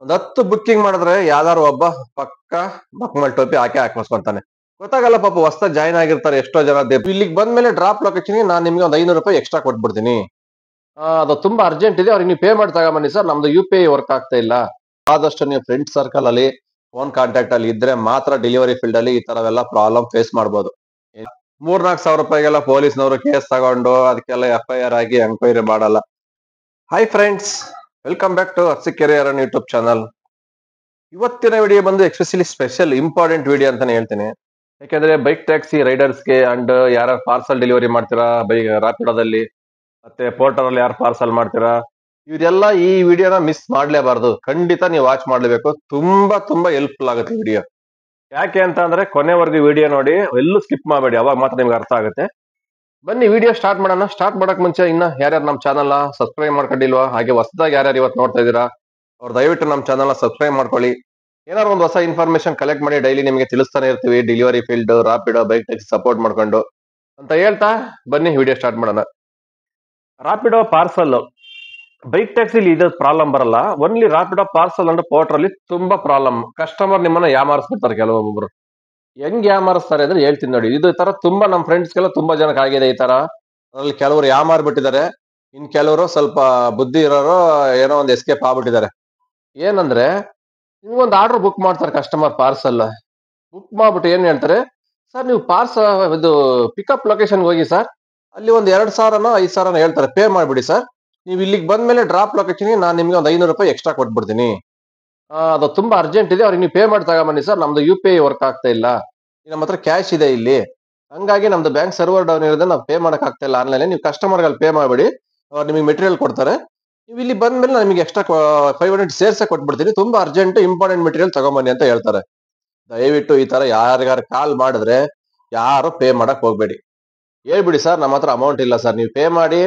ಒಂದ್ 10 ಬುಕ್ಕಿಂಗ್ ಮಾಡಿದ್ರೆ ಯಾವ್ದಾರು ಒಬ್ಬ ಪಕ್ಕ ಮಕ್ಮಲ್ ಟೋಪಿ ಹಾಕಿ ಹಾಕಿಸ್ಕೊಂತಾನೆ. ಗೊತ್ತಾಗಲ್ಲ ಪಾಪ ಹೊಸ್ದಾಗ್ ಜಾಯ್ನ್ ಆಗಿರ್ತಾರೆ ಎಷ್ಟೋ ಜನ. ಇಲ್ಲಿಗೆ ಬಂದ್ಮೇಲೆ ಡ್ರಾಪ್ ಲೊಕೇಶನ್ ನಾನ್ ನಿಮ್ಗೆ ಒಂದ್ 500 ರೂಪಾಯಿ ಎಕ್ಸ್ಟ್ರಾ ಕೊಟ್ಬಿಡ್ತೀನಿ. ಅದು ತುಂಬಾ ಅರ್ಜೆಂಟ್ ಇದೆ, ಅವ್ರಿಗೆ ನೀವು ಪೇ ಮಾಡಿ ತಗೊಂಬನ್ನಿ ಸರ್, ನಮ್ದು UPI ವರ್ಕ್ ಆಗ್ತಾ ಇಲ್ಲ. ಆದಷ್ಟು ನೀವು ಫ್ರೆಂಡ್ ಸರ್ಕಲ್ ಅಲ್ಲಿ ಫೋನ್ ಕಾಂಟ್ಯಾಕ್ಟ್ ಅಲ್ಲಿ ಇದ್ರೆ ಮಾತ್ರ ಡೆಲಿವರಿ ಫೀಲ್ಡ್ ಅಲ್ಲಿ ಈ ತರವೆಲ್ಲ ಪ್ರಾಬ್ಲಮ್ ಫೇಸ್ ಮಾಡ್ಬೋದು. 3-4 ಸಾವಿರ ರೂಪಾಯಿಗೆಲ್ಲ ಪೊಲೀಸ್ನವರು ಕೇಸ್ ತಗೊಂಡು ಅದಕ್ಕೆಲ್ಲ FIR ಆಗಿ ಎಂಕ್ವೈರಿ ಮಾಡಲ್ಲ. Hi friends, welcome back to ಅರ್ಸಿ ಕೆರಿಯರ್ ಯೂಟ್ಯೂಬ್ ಚಾನಲ್. ಇವತ್ತಿನ ವಿಡಿಯೋ ಬಂದು ಎಕ್ಸ್ಪೆಷಲಿ ಸ್ಪೆಷಲ್ ಇಂಪಾರ್ಟೆಂಟ್ ವಿಡಿಯೋ ಅಂತಾನೆ ಹೇಳ್ತೀನಿ. ಯಾಕಂದ್ರೆ ಬೈಕ್ ಟ್ಯಾಕ್ಸಿ ರೈಡರ್ಸ್ಗೆ ಅಂಡ್ ಯಾರು ಪಾರ್ಸಲ್ ಡೆಲಿವರಿ ಮಾಡ್ತೀರಾ ರಾಪಿಡೋದಲ್ಲಿ, ಮತ್ತೆ ಪೋರ್ಟರ್ ಅಲ್ಲಿ ಯಾರು ಪಾರ್ಸಲ್ ಮಾಡ್ತೀರಾ, ಇವರೆಲ್ಲ ಈ ವಿಡಿಯೋನ ಮಿಸ್ ಮಾಡ್ಲೇಬಾರ್ದು. ಖಂಡಿತ ನೀವು ವಾಚ್ ಮಾಡ್ಲೇಬೇಕು. ತುಂಬಾ ತುಂಬಾ ಹೆಲ್ಪ್ಫುಲ್ ಆಗುತ್ತೆ ವಿಡಿಯೋ. ಯಾಕೆ ಅಂತ ಅಂದ್ರೆ ಕೊನೆವರೆಗೂ ವಿಡಿಯೋ ನೋಡಿ, ಎಲ್ಲೂ ಸ್ಕಿಪ್ ಮಾಡಬೇಡಿ, ಅವಾಗ ಮಾತ್ರ ನಿಮ್ಗೆ ಅರ್ಥ ಆಗುತ್ತೆ. ಬನ್ನಿ ವಿಡಿಯೋ ಸ್ಟಾರ್ಟ್ ಮಾಡೋಣ. ಸ್ಟಾರ್ಟ್ ಮಾಡಕ್ ಮುಂಚೆ ಇನ್ನ ಯಾರ್ಯಾರು ನಮ್ಮ ಚಾನಲ್ ಸಬ್ಸ್ಕ್ರೈಬ್ ಮಾಡ್ಕೊಂಡಿಲ್ವಾ, ಹಾಗೆ ಹೊಸದಾಗಿ ಯಾರ್ಯಾರು ಇವತ್ತು ನೋಡ್ತಾ ಇದೀರಾ ಅವ್ರು ದಯವಿಟ್ಟು ನಮ್ಮ ಚಾನಲ್ ಸಬ್ಸ್ಕ್ರೈಬ್ ಮಾಡ್ಕೊಳ್ಳಿ. ಏನಾದ್ರು ಒಂದು ಹೊಸ ಇನ್ಫಾರ್ಮೇಶನ್ ಕಲೆಕ್ಟ್ ಮಾಡಿ ಡೈಲಿ ನಿಮಗೆ ತಿಳಿಸ್ತಾನೆ ಇರ್ತೀವಿ. Delivery field, Rapido, bike taxi support ಮಾಡ್ಕೊಂಡು ಅಂತ ಹೇಳ್ತಾ ಬನ್ನಿ ವಿಡಿಯೋ ಸ್ಟಾರ್ಟ್ ಮಾಡೋಣ. ರಾಪಿಡೋ, ಪಾರ್ಸಲ್, ಬೈಕ್ ಟ್ಯಾಕ್ಸಿಲಿ ಇದು ಪ್ರಾಬ್ಲಮ್ ಬರಲ್ಲ. Only Rapido, parcel and Porter ಅಲ್ಲಿ ತುಂಬಾ ಪ್ರಾಬ್ಲಮ್. ಕಸ್ಟಮರ್ ನಿಮ್ಮನ್ನ ಯಾಮಾರಿಸ್ಬಿಡ್ತಾರೆ ಕೆಲವೊಬ್ಬರು. ಹೆಂಗ್ ಯಾಮಾರಿಸ್ತಾರೆ ಅಂದ್ರೆ ಹೇಳ್ತೀನಿ ನೋಡಿ. ಇದು ತರ ತುಂಬಾ ನಮ್ಮ ಫ್ರೆಂಡ್ಸ್ಗೆಲ್ಲ ತುಂಬಾ ಜನಕ್ಕೆ ಆಗಿದೆ ಈ ತರ. ಅದ್ರಲ್ಲಿ ಕೆಲವರು ಯಾಮಾರ್ಬಿಟ್ಟಿದ್ದಾರೆ, ಇನ್ ಕೆಲವರು ಸ್ವಲ್ಪ ಬುದ್ಧಿ ಇರೋರು ಏನೋ ಒಂದು ಎಸ್ಕೇಪ್ ಆಗ್ಬಿಟ್ಟಿದ್ದಾರೆ. ಏನಂದ್ರೆ ನಿಮ್ಗೊಂದು ಆರ್ಡರ್ ಬುಕ್ ಮಾಡ್ತಾರೆ ಕಸ್ಟಮರ್, ಪಾರ್ಸಲ್ ಬುಕ್ ಮಾಡ್ಬಿಟ್ಟು ಏನ್ ಹೇಳ್ತಾರೆ, ಸರ್ ನೀವು ಪಾರ್ಸಲ್ ಇದು ಪಿಕಪ್ ಲೊಕೇಶನ್ ಹೋಗಿ ಸರ್, ಅಲ್ಲಿ ಒಂದ್ 2,000ನೋ 5,000ನೋ ಹೇಳ್ತಾರೆ, ಪೇ ಮಾಡ್ಬಿಡಿ ಸರ್, ನೀವು ಇಲ್ಲಿಗೆ ಬಂದ್ಮೇಲೆ ಡ್ರಾಪ್ ಲೊಕೇಶನ್ ನಾನ್ ನಿಮ್ಗೆ ಒಂದ್ 500 ರೂಪಾಯಿ ಎಕ್ಸ್ಟ್ರಾ ಕೊಟ್ಬಿಡ್ತೀನಿ. ಅದು ತುಂಬಾ ಅರ್ಜೆಂಟ್ ಇದೆ, ಅವ್ರಿಗೆ ನೀವು ಪೇ ಮಾಡಿ ತಗೊಂಬನ್ನಿ ಸರ್, ನಮ್ದು UPI ವರ್ಕ್ ಆಗ್ತಾ ಇಲ್ಲ, ನಮ್ಮ ಹತ್ರ ಕ್ಯಾಶ್ ಇದೆ ಇಲ್ಲಿ, ಹಂಗಾಗಿ ನಮ್ದು ಬ್ಯಾಂಕ್ ಸರ್ವರ್ ಡೌನ್ ಇರೋದ್ರೆ ನಾವು ಪೇ ಮಾಡಕ್ ಆಗ್ತಾ ಇಲ್ಲ ಆನ್ಲೈನ್, ನೀವು ಕಸ್ಟಮರ್ ಅಲ್ಲಿ ಪೇ ಮಾಡಬೇಡಿ, ಅವ್ರು ನಿಮಗೆ ಮೆಟೀರಿಯಲ್ ಕೊಡ್ತಾರೆ, ನೀವು ಇಲ್ಲಿ ಬಂದ್ಮೇಲೆ ನಾನು ನಿಮಗೆ ಎಕ್ಸ್ಟ್ರಾ 500 ಸೇರ್ಸೆ ಕೊಟ್ಬಿಡ್ತೀನಿ, ತುಂಬಾ ಅರ್ಜೆಂಟ್ ಇಂಪಾರ್ಟೆಂಟ್ ಮೆಟೀರಿಯಲ್ ತಗೊಂಬನ್ನಿ ಅಂತ ಹೇಳ್ತಾರೆ. ದಯವಿಟ್ಟು ಈ ತರ ಯಾರಿಗಾರು ಕಾಲ್ ಮಾಡಿದ್ರೆ ಯಾರು ಪೇ ಮಾಡಕ್ ಹೋಗ್ಬೇಡಿ. ಹೇಳ್ಬಿಡಿ ಸರ್ ನಮ್ಮ ಹತ್ರ ಅಮೌಂಟ್ ಇಲ್ಲ ಸರ್, ನೀವು ಪೇ ಮಾಡಿ,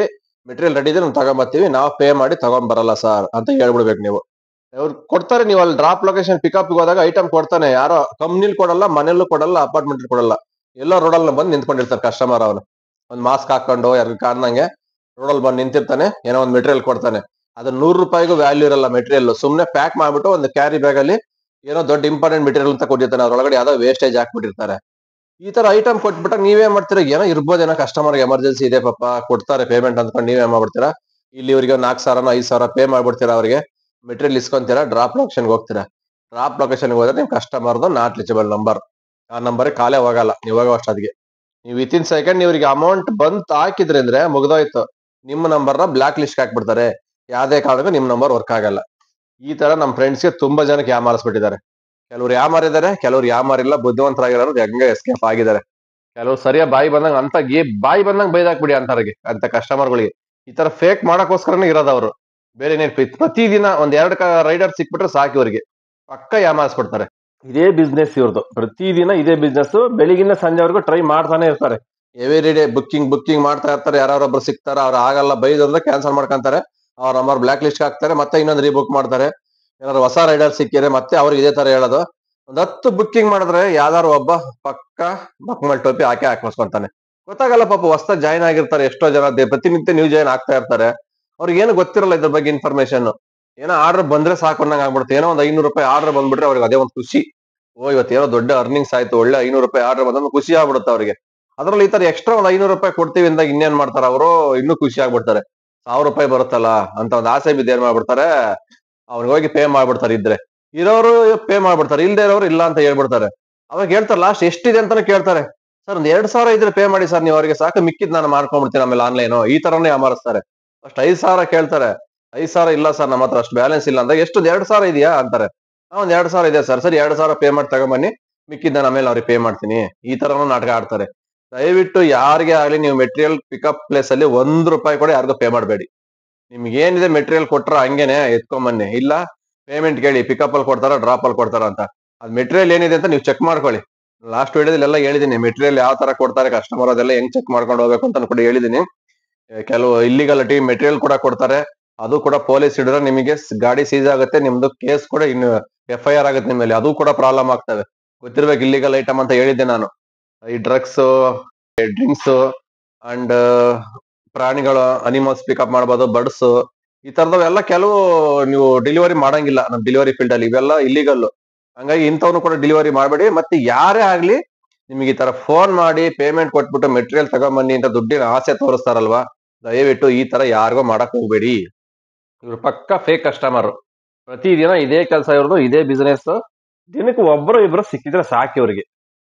ಮೆಟೀರಿಯಲ್ ರೆಡಿ ಇದೆ ನಾವು ತಗೊಂಬರ್ತೀವಿ, ನಾವು ಪೇ ಮಾಡಿ ತಗೊಂಡ್ ಬರಲ್ಲ ಸರ್ ಅಂತ ಹೇಳ್ಬಿಡ್ಬೇಕು ನೀವು. ಅವ್ರು ಕೊಡ್ತಾರೆ, ನೀವು ಅಲ್ಲಿ ಡ್ರಾಪ್ ಲೊಕೇಶನ್ ಪಿಕಪ್ ಹೋದಾಗ ಐಟಮ್ ಕೊಡ್ತಾನೆ, ಯಾರೋ ಕಂಪ್ನಿಲ್ ಕೊಡಲ್ಲ, ಮನೇಲೂ ಕೊಡಲ್ಲ, ಅಪಾರ್ಟ್ಮೆಂಟ್ ಕೊಡಲ್ಲ, ಎಲ್ಲೋ ರೋಡಲ್ಲಿ ಬಂದು ನಿಂತ್ಕೊಂಡಿರ್ತಾರೆ ಕಸ್ಟಮರ್. ಅವನು ಒಂದ್ ಮಾಸ್ಕ್ ಹಾಕೊಂಡು ಯಾರು ಕಾಣ್ದಂಗೆ ರೋಡಲ್ಲಿ ಬಂದು ನಿಂತಿರ್ತಾನೆ, ಏನೋ ಒಂದು ಮೆಟೀರಿಯಲ್ ಕೊಡ್ತಾನೆ, ಅದು 100 ರೂಪಾಯಿಗೂ ವ್ಯಾಲ್ಯೂ ಇರಲ್ಲ ಮೆಟೀರಿಯಲ್, ಸುಮ್ನೆ ಪ್ಯಾಕ್ ಮಾಡ್ಬಿಟ್ಟು ಒಂದು ಕ್ಯಾರಿ ಬ್ಯಾಗ್ ಅಲ್ಲಿ ಏನೋ ದೊಡ್ಡ ಇಂಪಾರ್ಟೆಂಟ್ ಮೆಟೀರಿಯಲ್ ಅಂತ ಕೊಟ್ಟಿರ್ತಾನೆ, ಅದ್ರೊಳಗಡೆ ಯಾವ್ದೋ ವೇಸ್ಟೇಜ್ ಹಾಕ್ಬಿಟ್ಟಿರ್ತಾರೆ. ಈ ತರ ಐಟಮ್ ಕೊಟ್ಬಿಟ್ಟಾಗ ನೀವೇ ಮಾಡ್ತೀರಾ, ಏನೋ ಇರ್ಬೋದೇನೋ ಕಸ್ಟಮರ್ ಎಮರ್ಜೆನ್ಸಿ ಇದೆ ಪಾಪ ಕೊಡ್ತಾರೆ ಪೇಮೆಂಟ್ ಅಂದ್ಕೊಂಡು ನೀವೇ ಮಾಡ್ಬಿಡ್ತೀರಾ, ಇಲ್ಲಿ ಇವರಿಗೆ 4,000ನೋ 5,000 ಪೇ ಮಾಡ್ಬಿಡ್ತೀರಾ, ಅವರಿಗೆ ಮೆಟೀರಿಯಲ್ ಇಸ್ಕೊಂತೀರಾ, ಡ್ರಾಪ್ ಲೊಕೇಶನ್ ಹೋಗ್ತೀರಾ. ಡ್ರಾಪ್ ಲೊಕೇಶನ್ ಹೋದ್ರೆ ನಿಮ್ ಕಸ್ಟಮರ್ದು ನಾಟ್ ರೀಚಬಲ್ ನಂಬರ್, ಆ ನಂಬರ್ ಕಾಲೇ ಹೋಗಲ್ಲ ನೀವು ಹೋಗೋ ಅಷ್ಟೊತ್ತಿಗೆ. ನೀವು ವಿತಿನ್ ಸೆಕೆಂಡ್ ಇವ್ರಿಗೆ ಅಮೌಂಟ್ ಬಂತ್ ಹಾಕಿದ್ರಿ ಅಂದ್ರೆ ಮುಗ್ದೋಯ್ತು, ನಿಮ್ಮ ನಂಬರ್ನ ಬ್ಲಾಕ್ ಲಿಸ್ಟ್ ಹಾಕ್ಬಿಡ್ತಾರೆ, ಯಾವ್ದೇ ಕಾರಣಕ್ಕೂ ನಿಮ್ ನಂಬರ್ ವರ್ಕ್ ಆಗಲ್ಲ. ಈ ತರ ನಮ್ ಫ್ರೆಂಡ್ಸ್ಗೆ ತುಂಬಾ ಜನಕ್ಕೆ ಯಾಮಾರಿಸ್ಬಿಟ್ಟಿದ್ದಾರೆ. ಕೆಲವ್ರು ಯಾಮಾರಿದ್ದಾರೆ, ಕೆಲವ್ರು ಯಾಮಾರಿಲ್ಲ, ಬುದ್ಧಿವಂತರಾಗಿರೋರು ಹೆಂಗೆ ಎಸ್ಕೇಪ್ ಆಗಿದ್ದಾರೆ. ಕೆಲವ್ರು ಸರಿಯಾ ಬಾಯಿ ಬಂದಂಗ ಅಂತ ಬಾಯಿ ಬಂದಂಗ ಬೈದಾಕ್ಬಿಡಿ ಅಂತವ್ರಿಗೆ, ಅಂತ ಕಸ್ಟಮರ್ಗಳಿಗೆ. ಈ ತರ ಫೇಕ್ ಮಾಡಕ್ಕೋಸ್ಕರನೇ ಇರೋದವ್ರು, ಬೇರೆ ಏನೇನ್ ಪ್ರತಿದಿನ ಒಂದ್ 2 ರೈಡರ್ ಸಿಕ್ಬಿಟ್ರೆ ಸಾಕು ಇವ್ರಿಗೆ, ಪಕ್ಕ ಯಾಮಾರಿಸ್ಬಿಡ್ತಾರೆ. ಇದೇ ಬಿಸ್ನೆಸ್ ಇವ್ರದ್ದು, ಪ್ರತಿದಿನ ಇದೇ ಬಿಸ್ನೆಸ್, ಬೆಳಿಗಿನ ಸಂಜೆವರೆಗೂ ಟ್ರೈ ಮಾಡ್ತಾನೆ ಇರ್ತಾರೆ. ಎವ್ರಿ ಡೇ ಬುಕ್ಕಿಂಗ್ ಬುಕ್ಕಿಂಗ್ ಮಾಡ್ತಾ ಇರ್ತಾರೆ. ಯಾರೊಬ್ರು ಸಿಗ್ತಾರ, ಅವ್ರು ಆಗಲ್ಲ ಬೈದಂದ್ರೆ ಕ್ಯಾನ್ಸಲ್ ಮಾಡ್ಕೊಂತಾರೆ, ಅವ್ರ ನಂಬರ್ ಬ್ಲಾಕ್ ಲಿಸ್ಟ್ ಹಾಕ್ತಾರೆ, ಮತ್ತೆ ಇನ್ನೊಂದು ರೀಬುಕ್ ಮಾಡ್ತಾರೆ. ಏನಾದ್ರು ಹೊಸ ರೈಡರ್ ಸಿಕ್ಕಿದ್ರೆ ಮತ್ತೆ ಅವ್ರಿಗೆ ಇದೇ ತರ ಹೇಳೋದು. ಒಂದ್ 10 ಬುಕ್ಕಿಂಗ್ ಮಾಡಿದ್ರೆ ಯಾವ್ದಾರು ಒಬ್ಬ ಪಕ್ಕ ಮಕ್ಮಲ್ ಟೋಪಿ ಹಾಕಿ ಹಾಕಿಸ್ಕೊಂತಾನೆ. ಗೊತ್ತಾಗಲ್ಲ ಪಾಪ ಹೊಸ್ದಾಗ್ ಜಾಯ್ನ್ ಆಗಿರ್ತಾರೆ ಎಷ್ಟೋ ಜನ, ಪ್ರತಿನಿತ್ಯ ನ್ಯೂ ಜಾಯ್ನ್ ಆಗ್ತಾ ಇರ್ತಾರೆ, ಅವ್ರಿಗೆ ಏನು ಗೊತ್ತಿರಲ್ಲ ಇದ್ರ ಬಗ್ಗೆ ಇನ್ಫಾರ್ಮೇಶನ್. ಏನೋ ಆರ್ಡರ್ ಬಂದ್ರೆ ಸಾಕು ಅನ್ನಂಗ್ ಆಗ್ಬಿಡುತ್ತೆ. ಏನೋ ಒಂದ್ 500 ರೂಪಾಯಿ ಆರ್ಡರ್ ಬಂದ್ಬಿಟ್ರೆ ಅವ್ರಿಗೆ ಅದೇ ಒಂದು ಖುಷಿ, ಓ ಇವತ್ತು ಏನೋ ದೊಡ್ಡ ಅರ್ನಿಂಗ್ಸ್ ಆಯ್ತು, ಒಳ್ಳೆ 500 ರೂಪಾಯಿ ಆರ್ಡರ್ ಬಂದ್ರೆ ಖುಷಿ ಆಗ್ಬಿಡುತ್ತೆ ಅವ್ರಿಗೆ. ಅದ್ರಲ್ಲಿ ಈ ತರ ಎಕ್ಸ್ಟ್ರಾ ಒಂದ್ 500 ರೂಪಾಯಿ ಕೊಡ್ತೀವಿ ಅಂದಾಗ ಇನ್ನೇನ್ ಮಾಡ್ತಾರೆ ಅವರು, ಇನ್ನೂ ಖುಷಿ ಆಗ್ಬಿಡ್ತಾರೆ. 1,000 ರೂಪಾಯಿ ಬರುತ್ತಲ್ಲ ಅಂತ ಒಂದು ಆಸೆ ಬಿದ್ದು ಏನ್ ಮಾಡ್ಬಿಡ್ತಾರೆ, ಅವ್ರಿಗೆ ಹೋಗಿ ಪೇ ಮಾಡ್ಬಿಡ್ತಾರೆ. ಇದ್ರೆ ಇರೋರು ಪೇ ಮಾಡ್ಬಿಡ್ತಾರೆ, ಇಲ್ದೇ ಇರೋರು ಇಲ್ಲ ಅಂತ ಹೇಳ್ಬಿಡ್ತಾರೆ. ಅವಾಗ ಹೇಳ್ತಾರೆ ಲಾಸ್ಟ್ ಎಷ್ಟಿದೆ ಅಂತಾನೆ ಕೇಳ್ತಾರೆ, ಸರ್ ಒಂದ್ 2,000 ಇದ್ರೆ ಪೇ ಮಾಡಿ ಸರ್, ನೀವು ಅವ್ರಿಗೆ ಸಾಕು, ಮಿಕ್ಕಿದ್ ನಾನು ಮಾಡ್ಕೊಂಡ್ಬಿಡ್ತೀನಿ ಆಮೇಲೆ ಆನ್ಲೈನ್, ಈ ತರನೇ ಯಾಮಾರಿಸ್ತಾರೆ. ಅಷ್ಟ್ 5,000 ಕೇಳ್ತಾರೆ, 5,000 ಇಲ್ಲ ಸರ್ ನಮ್ಮ ಹತ್ರ ಅಷ್ಟು ಬ್ಯಾಲೆನ್ಸ್ ಇಲ್ಲ ಅಂತ. ಎಷ್ಟು 2,000 ಇದೆಯಾ ಅಂತಾರೆ, ಒಂದ್ 2,000 ಇದೆ ಸರ್, ಸರಿ 2,000 ಪೇ ಮಾಡಿ ತಗೊಂಬನ್ನಿ, ಮಿಕ್ಕಿದ್ ನಾನು ಆಮೇಲೆ ಅವ್ರಿಗೆ ಪೇ ಮಾಡ್ತೀನಿ. ಈ ತರನು ನಾಟಕ ಆಡ್ತಾರೆ. ದಯವಿಟ್ಟು ಯಾರಿಗೆ ಆಗ್ಲಿ ನೀವು ಮೆಟೀರಿಯಲ್ ಪಿಕಪ್ ಪ್ಲೇಸ್ ಅಲ್ಲಿ 1 ರೂಪಾಯಿ ಕೂಡ ಯಾರಿಗೂ ಪೇ ಮಾಡಬೇಡಿ. ನಿಮ್ಗೆ ಏನಿದೆ ಮೆಟೀರಿಯಲ್ ಕೊಟ್ರ ಹಂಗೇನೆ ಎತ್ಕೊಂಬನ್ನಿ, ಇಲ್ಲ ಪೇಮೆಂಟ್ ಕೇಳಿ, ಪಿಕಪ್ ಅಲ್ಲಿ ಕೊಡ್ತಾರ ಡ್ರಾಪ್ ಅಲ್ಲಿ ಕೊಡ್ತಾರ ಅಂತ. ಅದ್ ಮೆಟೀರಿಯಲ್ ಏನಿದೆ ಅಂತ ನೀವು ಚೆಕ್ ಮಾಡ್ಕೊಳ್ಳಿ. ಲಾಸ್ಟ್ ವಿಡಿಯೋದಲ್ಲೆಲ್ಲ ಹೇಳಿದೀನಿ ಮೆಟೀರಿಯಲ್ ಯಾವ ತರ ಕೊಡ್ತಾರೆ ಕಸ್ಟಮರ್, ಅದೆಲ್ಲ ಹೆಂಗ್ ಚೆಕ್ ಮಾಡ್ಕೊಂಡು ಹೋಗ್ಬೇಕು ಅಂತ ಕೂಡ ಹೇಳಿದೀನಿ. ಕೆಲವು ಇಲ್ಲಿಗಾಲಿಟಿ ಮೆಟೀರಿಯಲ್ ಕೂಡ ಕೊಡ್ತಾರೆ, ಅದು ಕೂಡ ಪೊಲೀಸ್ ಹಿಡಿದ್ರೆ ನಿಮಗೆ ಗಾಡಿ ಸೀಸ್ ಆಗುತ್ತೆ, ನಿಮ್ದು ಕೇಸ್ ಕೂಡ ಇನ್ನು FIR ಆಗುತ್ತೆ ನಿಮ್ಮ ಮೇಲೆ, ಅದು ಕೂಡ ಪ್ರಾಬ್ಲಮ್ ಆಗ್ತವೆ. ಗೊತ್ತಿರ್ಬೇಕು ಇಲ್ಲಿಗಲ್ ಐಟಮ್ ಅಂತ ಹೇಳಿದ್ದೆ ನಾನು. ಈ ಡ್ರಗ್ಸ್, ಡ್ರಿಂಕ್ಸ್ ಅಂಡ್ ಪ್ರಾಣಿಗಳು, ಅನಿಮಲ್ಸ್ ಪಿಕಪ್ ಮಾಡ್ಬೋದು, ಬರ್ಡ್ಸ್, ಈ ತರದವೆಲ್ಲ ಕೆಲವು ನೀವು ಡೆಲಿವರಿ ಮಾಡಂಗಿಲ್ಲ ನಮ್ ಡೆಲಿವರಿ ಫೀಲ್ಡ್ ಅಲ್ಲಿ, ಇವೆಲ್ಲ ಇಲ್ಲಿಗಲ್. ಹಂಗಾಗಿ ಇಂಥವ್ನು ಕೂಡ ಡೆಲಿವರಿ ಮಾಡಬೇಡಿ. ಮತ್ತೆ ಯಾರೇ ಆಗ್ಲಿ ನಿಮ್ಗೆ ಈ ತರ ಫೋನ್ ಮಾಡಿ ಪೇಮೆಂಟ್ ಕೊಟ್ಬಿಟ್ಟು ಮೆಟೀರಿಯಲ್ ತಗೊಂಬನ್ನಿ ಅಂತ ದುಡ್ಡಿನ ಆಸೆ ತೋರಿಸ್ತಾರಲ್ವಾ, ದಯವಿಟ್ಟು ಈ ತರ ಯಾರಿಗೂ ಮಾಡಕ್ ಹೋಗ್ಬೇಡಿ. ಇವ್ರು ಪಕ್ಕ ಫೇಕ್ ಕಸ್ಟಮರ್. ಪ್ರತಿದಿನ ಇದೇ ಕೆಲಸ ಇವ್ರದ್ದು, ಇದೇ ಬಿಸ್ನೆಸ್. ದಿನಕ್ಕೆ ಒಬ್ರು ಇಬ್ರು ಸಿಕ್ಕಿದ್ರೆ ಸಾಕಿ ಅವ್ರಿಗೆ,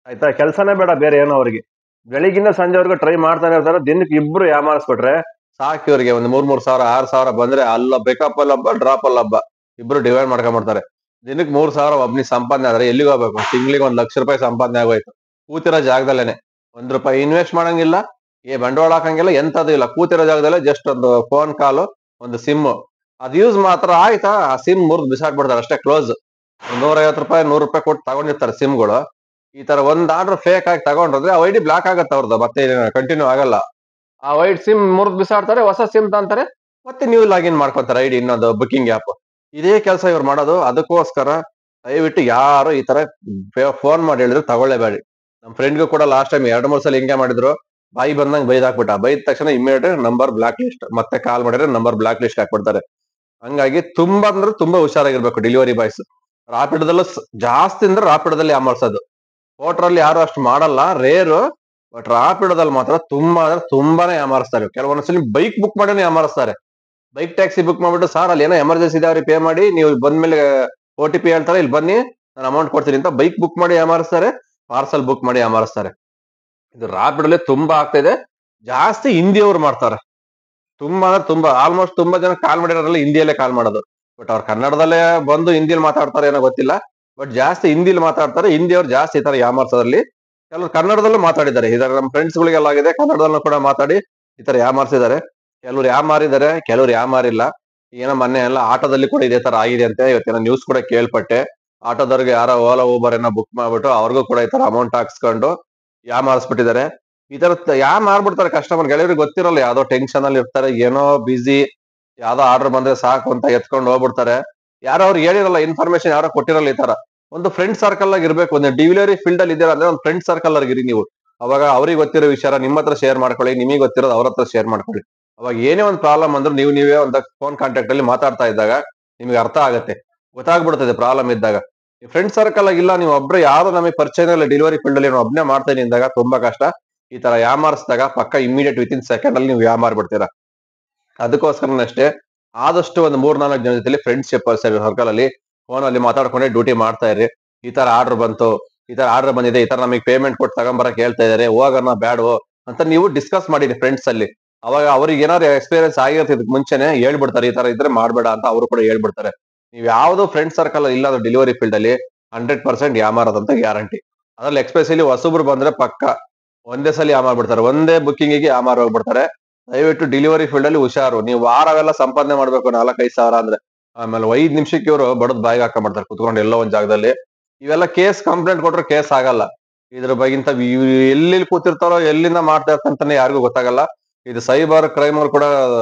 ಆಯ್ತಾ? ಕೆಲ್ಸನೇ ಬೇಡ ಬೇರೆ ಏನೋ ಅವ್ರಿಗೆ. ಬೆಳಿಗಿಂದ ಸಂಜೆವರೆಗೂ ಟ್ರೈ ಮಾಡ್ತಾನೆ ಇರ್ತಾರೆ. ದಿನಕ್ಕೆ ಇಬ್ರು ಯಾಮಾರಿಸ್ಬಿಟ್ರೆ ಸಾಕಿ ಅವ್ರಿಗೆ. ಒಂದ್ 3,000 6,000 ಬಂದ್ರೆ ಅಲ್ಲ ಪಿಕಪ್ ಅಲ್ಲಿ ಹಬ್ಬ, ಡ್ರಾಪ್ ಅಲ್ಲಿ ಹಬ್ಬ, ಇಬ್ರು ಡಿವೈಡ್ ಮಾಡ್ಕೊಂಡ್ಬಿಡ್ತಾರೆ. ದಿನಕ್ಕೆ 3,000 ಒಬ್ನಿ ಸಂಪಾದನೆ ಆದ್ರೆ ಎಲ್ಲಿಗೆ ಹೋಗ್ಬೇಕು? ತಿಂಗಳಿಗೆ 1,00,000 ರೂಪಾಯಿ ಸಂಪಾದನೆ ಆಗೋಯ್ತು ಕೂತಿರೋ ಜಾಗದಲ್ಲೇನೆ. ₹1 ಇನ್ವೆಸ್ಟ್ ಮಾಡಂಗಿಲ್ಲ, ಬಂಡವಾಳ ಹಾಕಂಗಿಲ್ಲ, ಎಂತದೂ ಇಲ್ಲ. ಕೂತಿರೋ ಜಾಗದಲ್ಲೇ ಜಸ್ಟ್ ಒಂದು ಫೋನ್ ಕಾಲು, ಒಂದು ಸಿಮ್, ಅದ್ ಯೂಸ್ ಮಾತ್ರ ಆಯ್ತಾ, ಆ ಸಿಮ್ ಮುರಿದು ಬಿಸಾಕ್ಬಿಡ್ತಾರೆ ಅಷ್ಟೇ, ಕ್ಲೋಸ್. ₹150 ₹100 ಕೊಟ್ಟು ತಗೊಂಡಿರ್ತಾರೆ ಸಿಮ್ಗಳು. ಈ ತರ ಒಂದ್ ಆರ್ಡರ್ ಫೇಕ್ ಆಗಿ ತಗೊಂಡ್ರೆ ಆ ಐಡಿ ಬ್ಲಾಕ್ ಆಗತ್ತೆ ಅವ್ರದ್ದು, ಮತ್ತೆ ಕಂಟಿನ್ಯೂ ಆಗಲ್ಲ. ಆ ವೈಟ್ ಸಿಮ್ ಮುರಿದ್ ಬಿಸಾಡ್ತಾರೆ, ಹೊಸ ಸಿಮ್ ತಂತಾರೆ, ಮತ್ತೆ ನೀವು ಲಾಗಿನ್ ಮಾಡ್ಕೊಂತಾರೆ ಐಡಿ ಇನ್ನೊಂದು ಬುಕಿಂಗ್ ಆಪ್. ಇದೇ ಕೆಲಸ ಇವ್ರು ಮಾಡೋದು. ಅದಕ್ಕೋಸ್ಕರ ದಯವಿಟ್ಟು ಯಾರು ಈ ತರ ಫೋನ್ ಮಾಡಿ ಹೇಳಿದ್ರೆ ತಗೊಳ್ಳೇಬೇಡಿ. ನಮ್ ಫ್ರೆಂಡ್ಗೂ ಕೂಡ ಲಾಸ್ಟ್ ಟೈಮ್ 2-3 ಸಲ ಹಿಂಗೆ ಮಾಡಿದ್ರು. ಬಾಯಿ ಬಂದಂಗ್ ಬೈದ್ ಹಾಕ್ಬಿಟ್ಟ. ಬೈದ ತಕ್ಷಣ ಇಮಿಡಿಯೇಟ್ ನಂಬರ್ ಬ್ಲಾಕ್ ಲಿಸ್ಟ್, ಮತ್ತೆ ಕಾಲ್ ಮಾಡಿದ್ರೆ ನಂಬರ್ ಬ್ಲಾಕ್ ಲಿಸ್ಟ್ ಹಾಕ್ಬಿಡ್ತಾರೆ. ಹಂಗಾಗಿ ತುಂಬಾ ಅಂದ್ರೆ ತುಂಬಾ ಹುಷಾರಾಗಿರ್ಬೇಕು ಡೆಲಿವರಿ ಬಾಯ್ಸ್. ರಾಪಿಡದಲ್ಲೂ ಜಾಸ್ತಿ ಅಂದ್ರೆ ರಾಪಿಡದಲ್ಲಿ ಯಾಮಾರ್ಸೋದು. ಹೋಟ್ರಲ್ಲಿ ಯಾರು ಅಷ್ಟು ಮಾಡಲ್ಲ, ರೇರು. ಬಟ್ ರಾಪಿಡೋದಲ್ಲಿ ಮಾತ್ರ ತುಂಬಾ ಅಂದ್ರೆ ತುಂಬಾನೇ ಯಾಮಾರಿಸ್ತಾರೆ. ಕೆಲವೊಂದ್ಸಲಿ ಬೈಕ್ ಬುಕ್ ಮಾಡಿ ಯಾಮಾರಿಸ್ತಾರೆ. ಬೈಕ್ ಟ್ಯಾಕ್ಸಿ ಬುಕ್ ಮಾಡ್ಬಿಟ್ಟು, ಸರ್ ಅಲ್ಲಿ ಏನೋ ಎಮರ್ಜೆನ್ಸಿ ಇದೆ ಅವ್ರಿಗೆ ಪೇ ಮಾಡಿ, ನೀವು ಬಂದ್ಮೇಲೆ OTP ಹೇಳ್ತಾರೆ, ಇಲ್ಲಿ ಬನ್ನಿ ನಾನು ಅಮೌಂಟ್ ಕೊಡ್ತೀನಿ ಅಂತ ಬೈಕ್ ಬುಕ್ ಮಾಡಿ ಯಾಮಾರಿಸ್ತಾರೆ, ಪಾರ್ಸಲ್ ಬುಕ್ ಮಾಡಿ ಯಾಮಾರಿಸ್ತಾರೆ. ಇದು ರಾಪಿಡಲ್ಲಿ ತುಂಬಾ ಆಗ್ತಾ ಇದೆ. ಜಾಸ್ತಿ ಹಿಂದಿಯವ್ರು ಮಾಡ್ತಾರೆ. ತುಂಬಾ ಅಂದ್ರೆ ತುಂಬಾ, ಆಲ್ಮೋಸ್ಟ್ ತುಂಬಾ ಜನ ಕಾಲ್ ಮಾಡಿರೋದ್ರಲ್ಲಿ ಹಿಂದಿಯಲ್ಲೇ ಕಾಲ್ ಮಾಡೋದು. ಬಟ್ ಅವ್ರು ಕನ್ನಡದಲ್ಲೇ ಬಂದು ಹಿಂದಿಲಿ ಮಾತಾಡ್ತಾರೆ ಏನೋ ಗೊತ್ತಿಲ್ಲ. ಬಟ್ ಜಾಸ್ತಿ ಹಿಂದಿಲಿ ಮಾತಾಡ್ತಾರೆ. ಹಿಂದಿಯವ್ರು ಜಾಸ್ತಿ ಈ ತರ ಯಾಮಾರ್ಸೋದ್ರಲ್ಲಿ. ಕೆಲವರು ಕನ್ನಡದಲ್ಲೂ ಮಾತಾಡಿದ್ದಾರೆ. ಇದರ ನಮ್ಮ ಫ್ರೆಂಡ್ಸ್ ಗಳಿಗೆಲ್ಲ ಆಗಿದೆ, ಕನ್ನಡದಲ್ಲೂ ಕೂಡ ಮಾತಾಡಿ ಈ ತರ ಯಾಮಾರ್ಸಿದ್ದಾರೆ. ಕೆಲವ್ರು ಯಾಮಾರಿದ್ದಾರೆ, ಕೆಲವ್ರು ಯಾಮಾರಿಲ್ಲ. ಏನೋ ಮೊನ್ನೆ ಎಲ್ಲ ಆಟೋದಲ್ಲಿ ಕೂಡ ಇದೇ ತರ ಆಗಿದೆ ಅಂತೆ. ಇವತ್ತಿನ ನ್ಯೂಸ್ ಕೂಡ ಕೇಳ್ಪಟ್ಟೆ. ಆಟೋದವ್ರಿಗೆ ಯಾರೋ ಓಲಾ ಊಬರ್ ಏನೋ ಬುಕ್ ಮಾಡ್ಬಿಟ್ಟು ಅವ್ರಿಗೂ ಕೂಡ ಈ ತರ ಅಮೌಂಟ್ ಹಾಕ್ಸ್ಕೊಂಡು ಯಾಮಾರಿಸ್ಬಿಟ್ಟಿದ್ದಾರೆ. ಈ ತರ ಮಾಡ್ಬಿಡ್ತಾರೆ ಕಸ್ಟಮರ್. ಗೆಳೆಯರಿಗೆ ಗೊತ್ತಿರಲ್ಲ, ಯಾವ್ದೋ ಟೆನ್ಷನ್ ಅಲ್ಲಿ ಇರ್ತಾರೆ, ಏನೋ ಬಿಸಿ, ಯಾವ್ದೋ ಆರ್ಡರ್ ಬಂದ್ರೆ ಸಾಕು ಅಂತ ಎತ್ಕೊಂಡು ಹೋಗ್ಬಿಡ್ತಾರೆ. ಯಾರೋ ಅವ್ರಿಗೆ ಹೇಳಿರಲ್ಲ, ಇನ್ಫಾರ್ಮೇಶನ್ ಯಾರೋ ಕೊಟ್ಟಿರಲ್ಲ. ಈ ತರ ಒಂದು ಫ್ರೆಂಡ್ ಸರ್ಕಲ್ ಆಗಿ ಇರ್ಬೇಕು. ಒಂದು ಡೆಲಿವರಿ ಫೀಲ್ಡ್ ಅಲ್ಲಿ ಇದ್ದೀರಾ ಅಂದ್ರೆ ಒಂದು ಫ್ರೆಂಡ್ ಸರ್ಕಲ್ ಆಗಿ ಇರಿ ನೀವು. ಅವಾಗ ಅವ್ರಿಗೆ ಗೊತ್ತಿರೋ ವಿಚಾರ ನಿಮ್ಮ ಹತ್ರ ಶೇರ್ ಮಾಡ್ಕೊಳ್ಳಿ, ನಿಮಗೆ ಗೊತ್ತಿರೋದು ಅವ್ರ ಹತ್ರ ಶೇರ್ ಮಾಡ್ಕೊಳ್ಳಿ. ಅವಾಗ ಏನೇ ಒಂದು ಪ್ರಾಬ್ಲಮ್ ಅಂದ್ರೂ ನೀವೇ ಒಂದು ಫೋನ್ ಕಾಂಟ್ಯಾಕ್ಟ್ ಅಲ್ಲಿ ಮಾತಾಡ್ತಾ ಇದ್ದಾಗ ನಿಮ್ಗೆ ಅರ್ಥ ಆಗತ್ತೆ, ಗೊತ್ತಾಗ್ಬಿಡ್ತದೆ ಪ್ರಾಬ್ಲಮ್ ಇದ್ದಾಗ. ಫ್ರೆಂಡ್ ಸರ್ಕಲ್ ಆಗಿಲ್ಲ, ನೀವು ಒಬ್ರು ಯಾರು ನಮಗೆ ಪರಿಚಯ ಇಲ್ಲ ಡೆಲಿವರಿ ಫೀಲ್ಡ್ ಅಲ್ಲಿ, ನಾವು ಒಬ್ನೇ ಮಾಡ್ತೇನೆ ಅಂದಾಗ ತುಂಬಾ ಕಷ್ಟ. ಈ ತರ ಯಾಮಾರಿಸಿದಾಗ ಪಕ್ಕ ಇಮಿಡಿಯೇಟ್ ವಿತಿನ್ ಸೆಕೆಂಡ್ ಅಲ್ಲಿ ನೀವು ಯಾಮಾರ್ಬಿಡ್ತೀರಾ. ಅದಕ್ಕೋಸ್ಕರನೇ ಅಷ್ಟೇ, ಆದಷ್ಟು ಒಂದು 3-4 ಜನ ಜೊತೆ ಫ್ರೆಂಡ್ಶಿಪ್ ಸರ್ಕಲ್ ಅಲ್ಲಿ ಫೋನ್ ಅಲ್ಲಿ ಮಾತಾಡ್ಕೊಂಡೆ ಡ್ಯೂಟಿ ಮಾಡ್ತಾ ಇರಿ. ಈ ತರ ಆರ್ಡರ್ ಬಂತು, ಈ ತರ ಆರ್ಡರ್ ಬಂದಿದೆ, ಈ ತರ ನಮಗೆ ಪೇಮೆಂಟ್ ಕೊಟ್ಟು ತಗೊಂಬರಕ್ ಹೇಳ್ತಾ ಇದಾರೆ, ಹೋಗೋಣ ಬ್ಯಾಡವೋ ಅಂತ ನೀವು ಡಿಸ್ಕಸ್ ಮಾಡಿರಿ ಫ್ರೆಂಡ್ಸ್ ಅಲ್ಲಿ. ಅವಾಗ ಅವ್ರಿಗೆ ಏನಾದ್ರು ಎಕ್ಸ್ಪೀರಿಯನ್ಸ್ ಆಗಿರುತ್ತೆ ಇದಕ್ ಮುಂಚೆನೆ ಹೇಳ್ಬಿಡ್ತಾರೆ, ಈ ತರ ಇದ್ರೆ ಮಾಡ್ಬೇಡ ಅಂತ ಅವರು ಕೂಡ ಹೇಳ್ಬಿಡ್ತಾರೆ. ನೀವು ಯಾವ್ದು ಫ್ರೆಂಡ್ ಸರ್ಕಲ್ ಇಲ್ಲ ಡೆಲಿವರಿ ಫೀಲ್ಡ್ ಅಲ್ಲಿ 100% ಯಾಮಾರದಂತ ಗ್ಯಾರಂಟಿ. ಅದ್ರಲ್ಲಿ ಎಕ್ಸ್ಪೆಷಲಿ ಹೊಸಬ್ರು ಬಂದ್ರೆ ಪಕ್ಕ ಒಂದೇ ಸಲ ಯಾಮಾರ್ಬಿಡ್ತಾರೆ, ಒಂದೇ ಬುಕ್ಕಿಂಗಿಗೆ ಯಾಮಾರ್ ಹೋಗ್ಬಿಡ್ತಾರೆ. ದಯವಿಟ್ಟು ಡೆಲಿವರಿ ಫೀಲ್ಡ್ ಅಲ್ಲಿ ಹುಷಾರು. ನೀವು ವಾರವೆಲ್ಲ ಸಂಪಾದನೆ ಮಾಡ್ಬೇಕು 4-5 ಸಾವಿರ ಅಂದ್ರೆ, ಆಮೇಲೆ 5 ನಿಮಿಷಕ್ಕೆ ಇವರು ಬಡದ್ ಬಾಯಿಗೆ ಹಾಕೊಂಡ್ಬಿಡ್ತಾರೆ ಕುತ್ಕೊಂಡು ಎಲ್ಲೋ ಒಂದ್ ಜಾಗದಲ್ಲಿ. ಇವೆಲ್ಲ ಕೇಸ್ ಕಂಪ್ಲೇಂಟ್ ಕೊಟ್ರೆ ಕೇಸ್ ಆಗಲ್ಲ. ಇದ್ರ ಬಗ್ಗೆ ಎಲ್ಲಿ ಕೂತಿರ್ತಾರೋ, ಎಲ್ಲಿಂದ ಮಾಡ್ತಾ ಇರ್ತಾನೆ ಯಾರಿಗೂ ಗೊತ್ತಾಗಲ್ಲ. ಇದು ಸೈಬರ್ ಕ್ರೈಮ್ ಅವ್ರು ಕೂಡ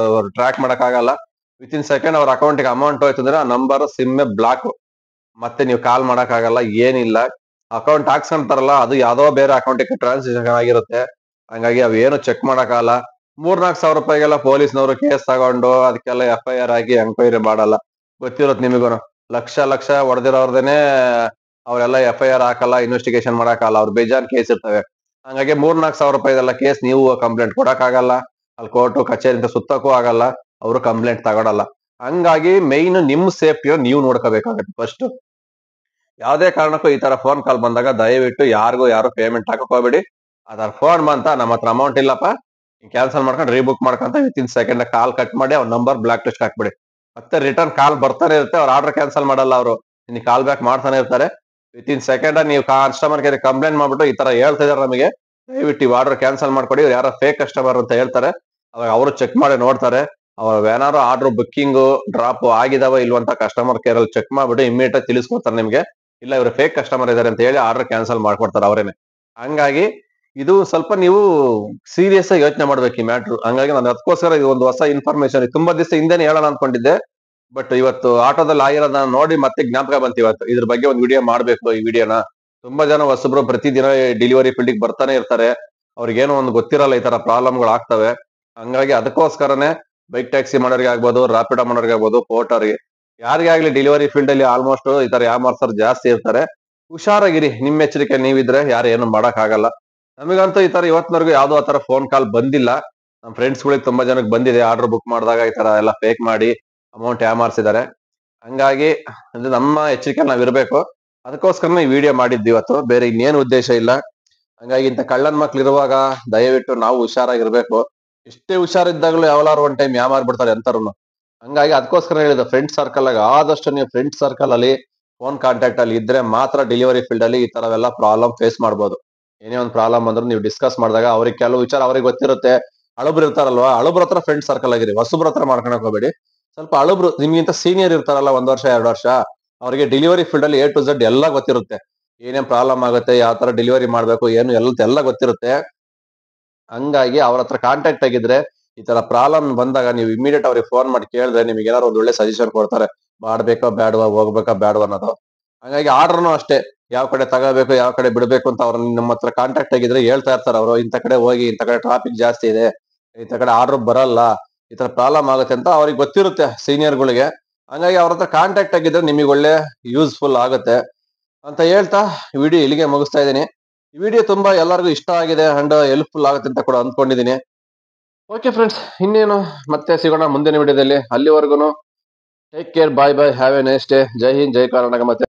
ಟ್ರ್ಯಾಕ್ ಮಾಡಕ್ ಆಗಲ್ಲ. ವಿತಿನ್ ಸೆಕೆಂಡ್ ಅವ್ರ ಅಕೌಂಟ್ಗೆ ಅಮೌಂಟ್ ಹೋಯ್ತು ಅಂದ್ರೆ ಆ ನಂಬರ್ ಸಿಮ್ ಬ್ಲಾಕ್, ಮತ್ತೆ ನೀವು ಕಾಲ್ ಮಾಡಕ್ ಆಗಲ್ಲ, ಏನಿಲ್ಲ. ಅಕೌಂಟ್ ಹಾಕ್ಸ್ಕೊಂತಾರಲ್ಲ, ಅದು ಯಾವ್ದೋ ಬೇರೆ ಅಕೌಂಟಿಗೆ ಟ್ರಾನ್ಸಾಕ್ಷನ್ ಆಗಿರುತ್ತೆ. ಹಂಗಾಗಿ ಅವೇನು ಚೆಕ್ ಮಾಡಕ್ಕಾಗಲ್ಲ. 3-4 ಸಾವಿರ ರೂಪಾಯಿಗೆಲ್ಲ ಪೊಲೀಸ್ನವರು ಕೇಸ್ ತಗೊಂಡು ಅದಕ್ಕೆಲ್ಲ FIR ಆಗಿ ಎಂಕ್ವೈರಿ ಮಾಡಲ್ಲ. ಗೊತ್ತಿರುತ್ತೆ ನಿಮಗೂನು. ಲಕ್ಷ ಲಕ್ಷ ಹೊಡೆದಿರೋರ್ದೇನೆ ಅವರೆಲ್ಲ FIR ಹಾಕಲ್ಲ, ಇನ್ವೆಸ್ಟಿಗೇಷನ್ ಮಾಡಕ್ಕಾಗಲ್ಲ. ಅವ್ರು ಬೇಜಾನ್ ಕೇಸ್ ಇರ್ತವೆ. ಹಂಗಾಗಿ 3-4 ಸಾವಿರ ರೂಪಾಯಿದೆಲ್ಲ ಕೇಸ್ ನೀವು ಕಂಪ್ಲೇಂಟ್ ಕೊಡಕ್ ಆಗಲ್ಲ. ಅಲ್ಲಿ ಕೋರ್ಟು ಕಚೇರಿ ಅಂತ ಸುತ್ತಕ್ಕೂ ಆಗಲ್ಲ, ಅವರು ಕಂಪ್ಲೇಂಟ್ ತಗೊಳಲ್ಲ. ಹಂಗಾಗಿ ಮೈನ್ ನಿಮ್ ಸೇಫ್ಟಿನ ನೀವು ನೋಡ್ಕೋಬೇಕಾಗತ್ತೆ ಫಸ್ಟ್. ಯಾವ್ದೇ ಕಾರಣಕ್ಕೂ ಈ ತರ ಫೋನ್ ಕಾಲ್ ಬಂದಾಗ ದಯವಿಟ್ಟು ಯಾರು ಪೇಮೆಂಟ್ ಹಾಕಕ್ ಹೋಗ್ಬೇಡಿ. ಅದ್ರ ಫೋನ್ ಬಂತ, ನಮ್ಮ ಹತ್ರ ಅಮೌಂಟ್ ಇಲ್ಲಪ್ಪ, ಕ್ಯಾನ್ಸಲ್ ಮಾಡ್ಕೊಂಡು ರೀಬುಕ್ ಮಾಡ್ಕೊಂತ ವಿತಿನ್ ಸೆಕೆಂಡ್ ಕಾಲ್ ಕಟ್ ಮಾಡಿ ಅವ್ರ ನಂಬರ್ ಬ್ಲಾಕ್ ಲಿಸ್ಟ್ ಹಾಕ್ಬಿಡಿ. ಮತ್ತೆ ರಿಟರ್ನ್ ಕಾಲ್ ಬರ್ತಾನೆ ಇರುತ್ತೆ. ಅವ್ರ ಆರ್ಡರ್ ಕ್ಯಾನ್ಸಲ್ ಮಾಡಲ್ಲ, ಅವರು ನಿಮಗೆ ಕಾಲ್ ಬ್ಯಾಕ್ ಮಾಡ್ತಾನೆ ಇರ್ತಾರೆ. ವಿತಿನ್ ಸೆಕೆಂಡ್ ನೀವು ಕಸ್ಟಮರ್ ಕೇರ್ ಕಂಪ್ಲೇಂಟ್ ಮಾಡ್ಬಿಟ್ಟು ಈ ತರ ಹೇಳ್ತಾ ಇದಾರೆ ನಮಗೆ, ದಯವಿಟ್ಟು ಈ ಆರ್ಡರ್ ಕ್ಯಾನ್ಸಲ್ ಮಾಡ್ಕೊಡಿ, ಯಾರೋ ಫೇಕ್ ಕಸ್ಟಮರ್ ಅಂತ ಹೇಳ್ತಾರೆ. ಅವಾಗ ಅವರು ಚೆಕ್ ಮಾಡಿ ನೋಡ್ತಾರೆ, ಅವ್ರ ಏನಾದ್ರು ಆರ್ಡರ್ ಬುಕ್ಕಿಂಗ್ ಡ್ರಾಪ್ ಆಗಿದಾವ ಇಲ್ವಂತ ಕಸ್ಟಮರ್ ಕೇರ್ ಅಲ್ಲಿ ಚೆಕ್ ಮಾಡ್ಬಿಟ್ಟು ಇಮಿಡಿಯೇಟ್ ತಿಳಿಸ್ಕೊಡ್ತಾರೆ ನಿಮ್ಗೆ. ಇಲ್ಲ ಇವರು ಫೇಕ್ ಕಸ್ಟಮರ್ ಇದಾರೆ ಅಂತ ಹೇಳಿ ಆರ್ಡರ್ ಕ್ಯಾನ್ಸಲ್ ಮಾಡ್ಕೊಡ್ತಾರೆ ಅವರೇನೆ. ಹಂಗಾಗಿ ಇದು ಸ್ವಲ್ಪ ನೀವು ಸೀರಿಯಸ್ ಆಗಿ ಯೋಚನೆ ಮಾಡ್ಬೇಕು ಈ ಮ್ಯಾಟ್ರು. ಹಂಗಾಗಿ ನಾನು ಅದಕ್ಕೋಸ್ಕರ ಇದು ಒಂದು ಹೊಸ ಇನ್ಫಾರ್ಮೇಶನ್ ತುಂಬಾ ದಿವಸ ಹಿಂದೆನೆ ಹೇಳೋಣ ಅನ್ಕೊಂಡಿದ್ದೆ. ಬಟ್ ಇವತ್ತು ಆಟೋದಲ್ಲಿ ಆಗಿರೋದನ್ನ ನೋಡಿ ಮತ್ತೆ ಜ್ಞಾಪಕ ಬಂತು ಇವತ್ತು, ಇದ್ರ ಬಗ್ಗೆ ಒಂದು ವಿಡಿಯೋ ಮಾಡ್ಬೇಕು. ಈ ವಿಡಿಯೋನ ತುಂಬಾ ಜನ ಹೊಸಬ್ರು ಪ್ರತಿದಿನ ಡೆಲಿವರಿ ಫೀಲ್ಡ್ ಬರ್ತಾನೆ ಇರ್ತಾರೆ. ಅವ್ರಿಗೇನೋ ಒಂದು ಗೊತ್ತಿರಲ್ಲ ಈ ತರ ಪ್ರಾಬ್ಲಮ್ಗಳು ಆಗ್ತವೆ. ಹಂಗಾಗಿ ಅದಕ್ಕೋಸ್ಕರನೇ ಬೈಕ್ ಟ್ಯಾಕ್ಸಿ ಮಾಡೋರಿಗೆ ಆಗ್ಬೋದು, ರಾಪಿಡೋ ಮಾಡೋರಿಗೆ ಆಗ್ಬೋದು, ಪೋರ್ಟರ್ಗೆ ಯಾರಿಗೇ ಆಗ್ಲಿ ಡೆಲಿವರಿ ಫೀಲ್ಡ್ ಅಲ್ಲಿ ಆಲ್ಮೋಸ್ಟ್ ಈ ತರ ಯಾಮಾರ್ಸರ್ ಜಾಸ್ತಿ ಇರ್ತಾರೆ. ಹುಷಾರಾಗಿರಿ, ನಿಮ್ ಎಚ್ಚರಿಕೆ ನೀವಿದ್ರೆ ಯಾರು ಏನು ಮಾಡಕ್ ಆಗಲ್ಲ. ನಮಗಂತೂ ಈ ತರ ಇವತ್ತಿನವರೆಗೂ ಯಾವ್ದೋ ಆ ತರ ಫೋನ್ ಕಾಲ್ ಬಂದಿಲ್ಲ. ನಮ್ ಫ್ರೆಂಡ್ಸ್ ಗಳಿಗೆ ತುಂಬಾ ಜನಕ್ಕೆ ಬಂದಿದೆ, ಆರ್ಡರ್ ಬುಕ್ ಮಾಡಿದಾಗ ಈ ತರ ಎಲ್ಲ ಫೇಕ್ ಮಾಡಿ ಅಮೌಂಟ್ ಯಾಮಾರ್ಸಿದ್ದಾರೆ. ಹಂಗಾಗಿ ಅಂದ್ರೆ ನಮ್ಮ ಎಚ್ಚರಿಕೆ ನಾವ್ ಇರ್ಬೇಕು. ಅದಕ್ಕೋಸ್ಕರ ಈ ವಿಡಿಯೋ ಮಾಡಿದ್ವಿ ಇವತ್ತು, ಬೇರೆ ಇನ್ನೇನು ಉದ್ದೇಶ ಇಲ್ಲ. ಹಂಗಾಗಿ ಇಂಥ ಕಳ್ಳನ್ ಮಕ್ಳು ಇರುವಾಗ ದಯವಿಟ್ಟು ನಾವು ಹುಷಾರಾಗಿರ್ಬೇಕು. ಎಷ್ಟೇ ಹುಷಾರಿದ್ದಾಗಲೂ ಯಾವಲಾರು ಒಂದ್ ಟೈಮ್ ಯಾಮಾರ್ಬಿಡ್ತಾರೆ ಎಂತಾರು. ಹಂಗಾಗಿ ಅದಕ್ಕೋಸ್ಕರ ಹೇಳಿದ ಫ್ರೆಂಡ್ ಸರ್ಕಲ್ ಆಗ ಆದಷ್ಟು ನೀವು ಫ್ರೆಂಡ್ ಸರ್ಕಲ್ ಅಲ್ಲಿ ಫೋನ್ ಕಾಂಟ್ಯಾಕ್ಟ್ ಅಲ್ಲಿ ಇದ್ರೆ ಮಾತ್ರ ಡೆಲಿವರಿ ಫೀಲ್ಡ್ ಅಲ್ಲಿ ಈ ತರವೆಲ್ಲ ಪ್ರಾಬ್ಲಮ್ ಫೇಸ್ ಮಾಡ್ಬೋದು. ಏನೇ ಒಂದು ಪ್ರಾಬ್ಲಮ್ ಅಂದ್ರೂ ನೀವು ಡಿಸ್ಕಸ್ ಮಾಡಿದಾಗ ಅವ್ರಿಗೆ ಕೆಲವು ವಿಚಾರ ಅವ್ರಿಗೆ ಗೊತ್ತಿರುತ್ತೆ. ಹಳಬ್ರು ಇರ್ತಾರಲ್ವಾ, ಹಳಬ್ರ ಹತ್ರ ಫ್ರೆಂಡ್ ಸರ್ಕಲ್ ಆಗಿರಿ, ಹೊಸಬ್ರ ಹತ್ರ ಮಾಡ್ಕೊಳಕ್ ಹೋಗ್ಬೇಡಿ. ಸ್ವಲ್ಪ ಹಳಬ್ರು ನಿಮ್ಗಿಂತ ಸೀನಿಯರ್ ಇರ್ತಾರಲ್ಲ, 1 ವರ್ಷ 2 ವರ್ಷ, ಅವರಿಗೆ ಡೆಲಿವರಿ ಫೀಲ್ಡ್ ಅಲ್ಲಿ A to Z ಎಲ್ಲ ಗೊತ್ತಿರುತ್ತೆ. ಏನೇನ್ ಪ್ರಾಬ್ಲಮ್ ಆಗುತ್ತೆ, ಯಾವ ತರ ಡೆಲಿವರಿ ಮಾಡ್ಬೇಕು, ಏನು ಎಲ್ಲ ಗೊತ್ತಿರುತ್ತೆ. ಹಂಗಾಗಿ ಅವ್ರ ಹತ್ರ ಕಾಂಟ್ಯಾಕ್ಟ್ ಆಗಿದ್ರೆ ಈ ತರ ಪ್ರಾಬ್ಲಮ್ ಬಂದಾಗ ನೀವು ಇಮಿಡಿಯೇಟ್ ಅವ್ರಿಗೆ ಫೋನ್ ಮಾಡಿ ಕೇಳಿದ್ರೆ ನಿಮ್ಗೆ ಏನಾದ್ರು ಒಂದು ಒಳ್ಳೆ ಸಜೆಷನ್ ಕೊಡ್ತಾರೆ. ಮಾಡ್ಬೇಕಾ ಬೇಡವಾ, ಹೋಗ್ಬೇಕಾ ಬೇಡವಾ ಅನ್ನೋದು. ಹಂಗಾಗಿ ಆರ್ಡರ್ನು ಅಷ್ಟೇ, ಯಾವ ಕಡೆ ತಗೋಬೇಕು, ಯಾವ ಕಡೆ ಬಿಡ್ಬೇಕು ಅಂತ ಅವ್ರ ನಮ್ಮ ಹತ್ರ ಕಾಂಟ್ಯಾಕ್ಟ್ ಆಗಿದ್ರೆ ಹೇಳ್ತಾ ಇರ್ತಾರೆ ಅವರು. ಇಂಥ ಕಡೆ ಹೋಗಿ, ಇಂಥ ಕಡೆ ಟ್ರಾಫಿಕ್ ಜಾಸ್ತಿ ಇದೆ, ಇಂಥ ಕಡೆ ಆರ್ಡರ್ ಬರಲ್ಲ, ಈ ತರ ಪ್ರಾಬ್ಲಮ್ ಆಗುತ್ತೆ ಅಂತ ಅವ್ರಿಗೆ ಗೊತ್ತಿರುತ್ತೆ ಸೀನಿಯರ್ ಗಳಿಗೆ. ಹಂಗಾಗಿ ಅವ್ರ ಹತ್ರ ಕಾಂಟ್ಯಾಕ್ಟ್ ಆಗಿದ್ರೆ ನಿಮಗೆ ಒಳ್ಳೆ ಯೂಸ್ಫುಲ್ ಆಗುತ್ತೆ ಅಂತ ಹೇಳ್ತಾ ವಿಡಿಯೋ ಇಲ್ಲಿಗೆ ಮುಗಿಸ್ತಾ ಇದ್ದೀನಿ. ಈ ವಿಡಿಯೋ ತುಂಬಾ ಎಲ್ಲರಿಗೂ ಇಷ್ಟ ಆಗಿದೆ ಅಂಡ್ ಹೆಲ್ಪ್ಫುಲ್ ಆಗುತ್ತೆ ಅಂತ ಕೂಡ ಅಂದ್ಕೊಂಡಿದ್ದೀನಿ. ಓಕೆ ಫ್ರೆಂಡ್ಸ್, ಇನ್ನೇನು ಮತ್ತೆ ಸಿಗೋಣ ಮುಂದಿನ ವಿಡಿಯೋದಲ್ಲಿ. ಅಲ್ಲಿವರೆಗೂ take care, bye bye, have a nice day. Jai Hind, Jai Karnataka. ಮತ್ತೆ